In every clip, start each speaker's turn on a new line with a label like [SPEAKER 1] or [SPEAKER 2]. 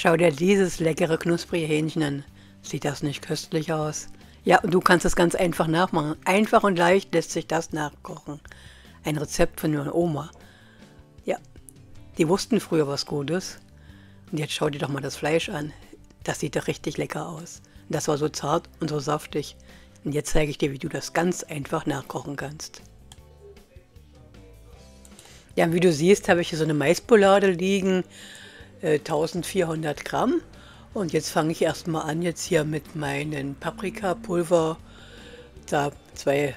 [SPEAKER 1] Schau dir dieses leckere, knusprige Hähnchen an. Sieht das nicht köstlich aus? Ja, und du kannst es ganz einfach nachmachen. Einfach und leicht lässt sich das nachkochen. Ein Rezept von meiner Oma. Ja, die wussten früher was Gutes. Und jetzt schau dir doch mal das Fleisch an. Das sieht doch richtig lecker aus. Das war so zart und so saftig. Und jetzt zeige ich dir, wie du das ganz einfach nachkochen kannst. Ja, wie du siehst, habe ich hier so eine Maispolade liegen. 1400 Gramm. Und jetzt fange ich erstmal an, jetzt hier mit meinem Paprikapulver. Da 2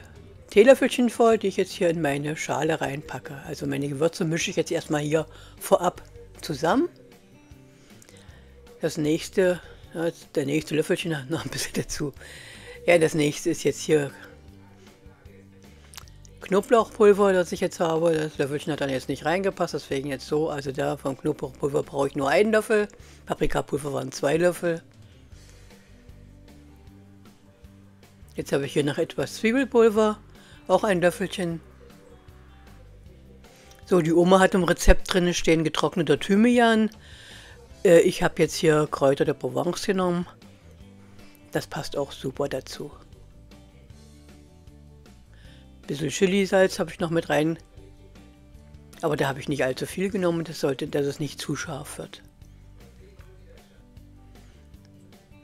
[SPEAKER 1] Teelöffelchen voll, die ich jetzt hier in meine Schale reinpacke. Also meine Gewürze mische ich jetzt erstmal hier vorab zusammen. Das nächste, ja, der nächste Löffelchen hat noch ein bisschen dazu. Ja, das nächste ist jetzt hier Knoblauchpulver, das ich jetzt habe. Das Löffelchen hat dann jetzt nicht reingepasst, deswegen jetzt so. Also da vom Knoblauchpulver brauche ich nur 1 Löffel. Paprikapulver waren 2 Löffel. Jetzt habe ich hier noch etwas Zwiebelpulver, auch 1 Löffelchen. So, die Oma hat im Rezept drin stehen getrockneter Thymian. Ich habe jetzt hier Kräuter der Provence genommen. Das passt auch super dazu. Ein bisschen Chilisalz habe ich noch mit rein. Aber da habe ich nicht allzu viel genommen, dass es nicht zu scharf wird.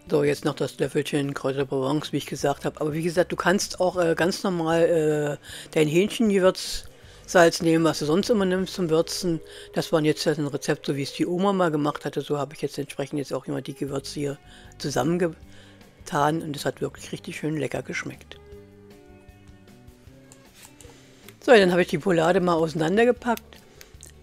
[SPEAKER 1] So, jetzt noch das Löffelchen Kräuter der Provence, wie ich gesagt habe. Aber wie gesagt, du kannst auch ganz normal dein Hähnchengewürzsalz nehmen, was du sonst immer nimmst zum Würzen. Das war jetzt ein Rezept, so wie es die Oma mal gemacht hatte. So habe ich jetzt entsprechend jetzt auch immer die Gewürze hier zusammengetan. Und es hat wirklich richtig schön lecker geschmeckt. So, dann habe ich die Poulade mal auseinandergepackt.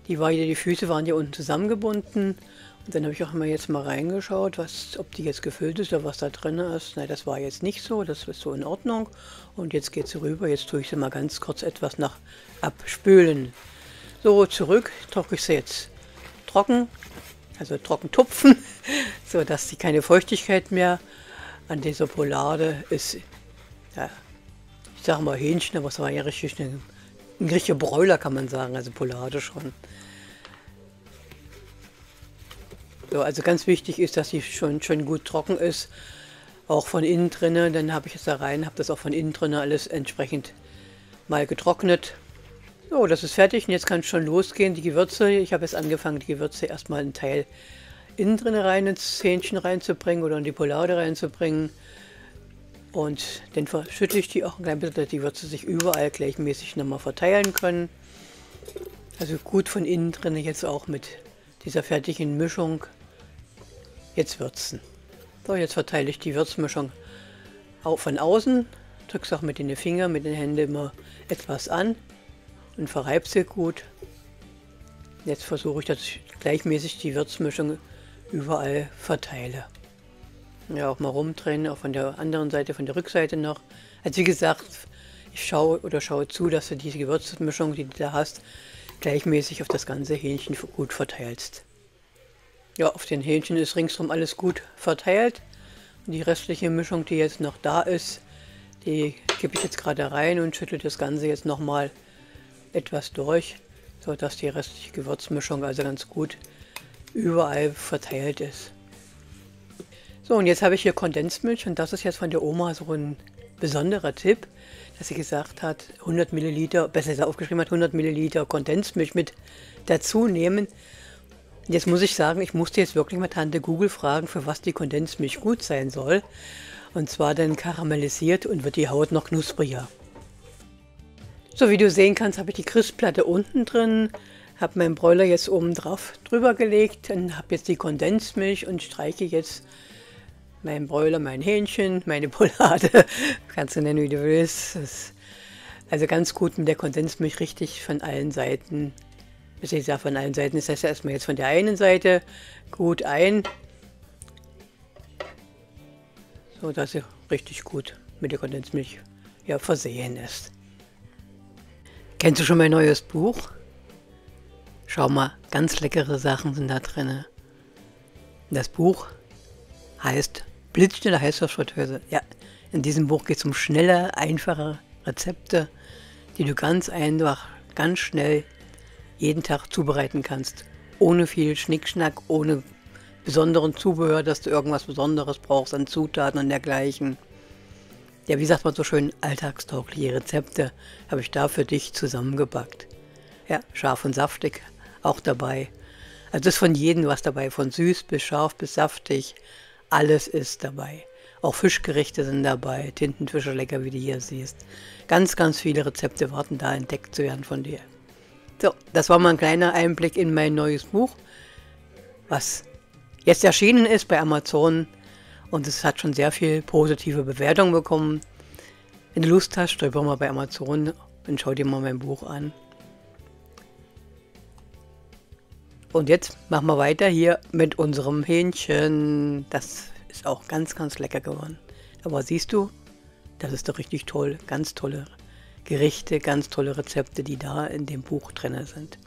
[SPEAKER 1] Die Füße waren hier unten zusammengebunden. Und dann habe ich auch mal jetzt mal reingeschaut, ob die jetzt gefüllt ist oder was da drin ist. Nein, das war jetzt nicht so, das ist so in Ordnung. Und jetzt geht sie rüber, jetzt tue ich sie mal ganz kurz etwas nach abspülen. So, zurück trockne ich sie jetzt trocken, also trocken tupfen, so dass sie keine Feuchtigkeit mehr an dieser Poulade ist. Ja, ich sage mal Hähnchen, aber es war ja richtig ein richtiger Bräuler, kann man sagen, also Poulade schon. So, also ganz wichtig ist, dass sie schon gut trocken ist, auch von innen drinnen. Dann habe ich es da rein, habe das auch von innen drinnen alles entsprechend mal getrocknet. So, das ist fertig und jetzt kann es schon losgehen. Die Gewürze, ich habe jetzt angefangen, die Gewürze erstmal einen Teil innen drinnen rein ins Hähnchen reinzubringen oder in die Poulade reinzubringen. Und dann verschütte ich die auch ein klein bisschen, dass die Gewürze sich überall gleichmäßig nochmal verteilen können. Also gut von innen drinnen jetzt auch mit dieser fertigen Mischung jetzt würzen. So, jetzt verteile ich die Würzmischung auch von außen, drücke es auch mit den Fingern, mit den Händen immer etwas an und verreibe sie gut. Jetzt versuche ich, dass ich gleichmäßig die Würzmischung überall verteile. Ja, auch mal rumdrehen, auch von der anderen Seite, von der Rückseite noch. Also wie gesagt, ich schaue zu, dass du diese Gewürzmischung, die du da hast, gleichmäßig auf das ganze Hähnchen gut verteilst. Ja, auf den Hähnchen ist ringsherum alles gut verteilt. Und die restliche Mischung, die jetzt noch da ist, die gebe ich jetzt gerade rein und schüttle das Ganze jetzt nochmal etwas durch, sodass die restliche Gewürzmischung also ganz gut überall verteilt ist. So, und jetzt habe ich hier Kondensmilch und das ist jetzt von der Oma so ein besonderer Tipp, dass sie gesagt hat, 100 Milliliter, besser gesagt aufgeschrieben hat, 100 Milliliter Kondensmilch mit dazu nehmen. Jetzt muss ich sagen, ich musste jetzt wirklich mal Tante Google fragen, für was die Kondensmilch gut sein soll. Und zwar dann karamellisiert und wird die Haut noch knuspriger. So, wie du sehen kannst, habe ich die Crispplatte unten drin, habe meinen Broiler jetzt oben drauf drüber gelegt und habe jetzt die Kondensmilch und streiche jetzt meinen Broiler, mein Hähnchen, meine Poulade, kannst du nennen, wie du willst. Also ganz gut mit der Kondensmilch richtig von allen Seiten. Ich sage von allen Seiten, das heißt erstmal jetzt von der einen Seite gut ein, so dass sie richtig gut mit der Kondensmilch ja, versehen ist. Kennst du schon mein neues Buch? Schau mal, ganz leckere Sachen sind da drin. Das Buch heißt Blitzschnelle Heißluftfritteuse. Ja, in diesem Buch geht es um schnelle, einfache Rezepte, die du ganz einfach, ganz schnell jeden Tag zubereiten kannst. Ohne viel Schnickschnack, ohne besonderen Zubehör, dass du irgendwas Besonderes brauchst an Zutaten und dergleichen. Ja, wie sagt man so schön, alltagstaugliche Rezepte habe ich da für dich zusammengepackt. Ja, scharf und saftig auch dabei. Also ist von jedem was dabei, von süß bis scharf bis saftig, alles ist dabei. Auch Fischgerichte sind dabei, Tintenfische lecker, wie du hier siehst. Ganz, ganz viele Rezepte warten da entdeckt zu werden von dir. So, das war mal ein kleiner Einblick in mein neues Buch, was jetzt erschienen ist bei Amazon. Und es hat schon sehr viel positive Bewertungen bekommen. Wenn du Lust hast, stöber mal bei Amazon und schau dir mal mein Buch an. Und jetzt machen wir weiter hier mit unserem Hähnchen. Das ist auch ganz, ganz lecker geworden. Aber siehst du, das ist doch richtig toll. Ganz tolle Gerichte, ganz tolle Rezepte, die da in dem Buch drin sind.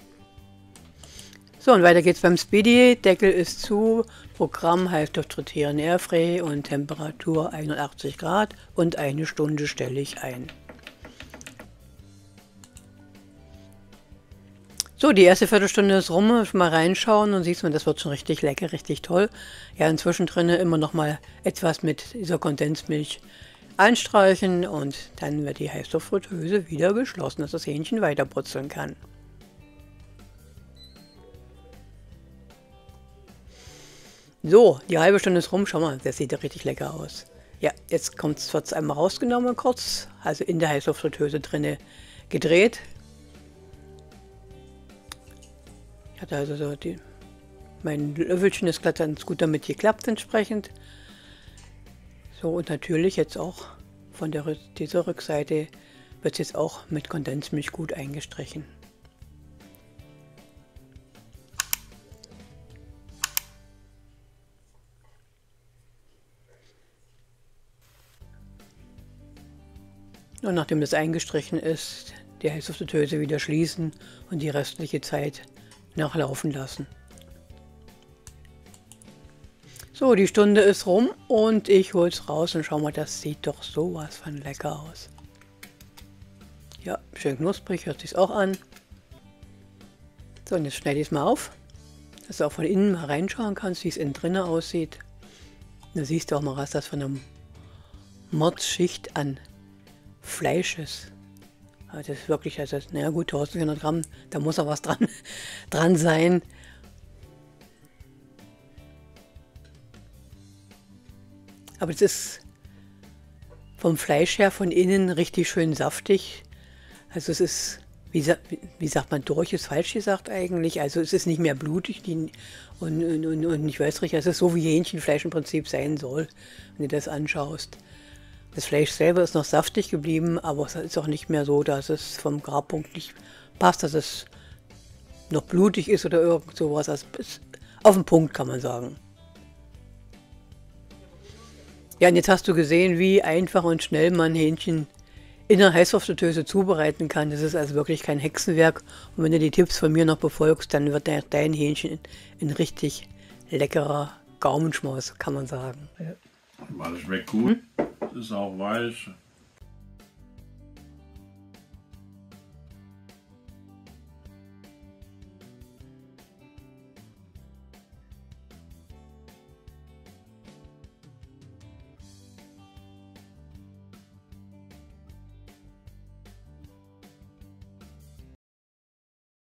[SPEAKER 1] So, und weiter geht's beim Speedy. Deckel ist zu, Programm heißt auf Trittieren Airfrei und Temperatur 81 Grad und 1 Stunde stelle ich ein. So, die erste Viertelstunde ist rum, mal reinschauen und siehst du, das wird schon richtig lecker, richtig toll. Ja, inzwischen drin immer noch mal etwas mit dieser Kondensmilch einstreichen und dann wird die Heißluftfritteuse wieder geschlossen, dass das Hähnchen weiter brutzeln kann. So, die halbe Stunde ist rum, schau mal, das sieht ja richtig lecker aus. Ja, jetzt wird es einmal rausgenommen kurz, also in der Heißluftfritteuse drinne gedreht. Ich hatte also so mein Löffelchen ist ganz gut damit geklappt entsprechend. So, und natürlich jetzt auch von dieser Rückseite wird es jetzt auch mit Kondensmilch gut eingestrichen. Und nachdem das eingestrichen ist, die Heißluftfritteuse wieder schließen und die restliche Zeit nachlaufen lassen. So, die Stunde ist rum und ich hole es raus und schau mal, das sieht doch sowas von lecker aus. Ja, schön knusprig, hört sich auch an. So, und jetzt schneide ich es mal auf, dass du auch von innen mal reinschauen kannst, wie es innen drinnen aussieht. Da siehst du auch mal, was das von einer Mordschicht an Fleisch ist. Also das ist wirklich, also, naja gut, 1400 Gramm, da muss auch was dran sein. Aber es ist vom Fleisch her von innen richtig schön saftig. Also es ist, wie sagt man, durch ist falsch gesagt eigentlich. Also es ist nicht mehr blutig und ich weiß nicht, es ist so wie Hähnchenfleisch im Prinzip sein soll, wenn du das anschaust. Das Fleisch selber ist noch saftig geblieben, aber es ist auch nicht mehr so, dass es vom Garpunkt nicht passt, dass es noch blutig ist oder irgend sowas. Also auf den Punkt kann man sagen. Ja, und jetzt hast du gesehen, wie einfach und schnell man Hähnchen in der Heißluftfritteuse zubereiten kann. Das ist also wirklich kein Hexenwerk. Und wenn du die Tipps von mir noch befolgst, dann wird dein Hähnchen ein richtig leckerer Gaumenschmaus, kann man sagen.
[SPEAKER 2] Ja. Das schmeckt gut, ist auch weich.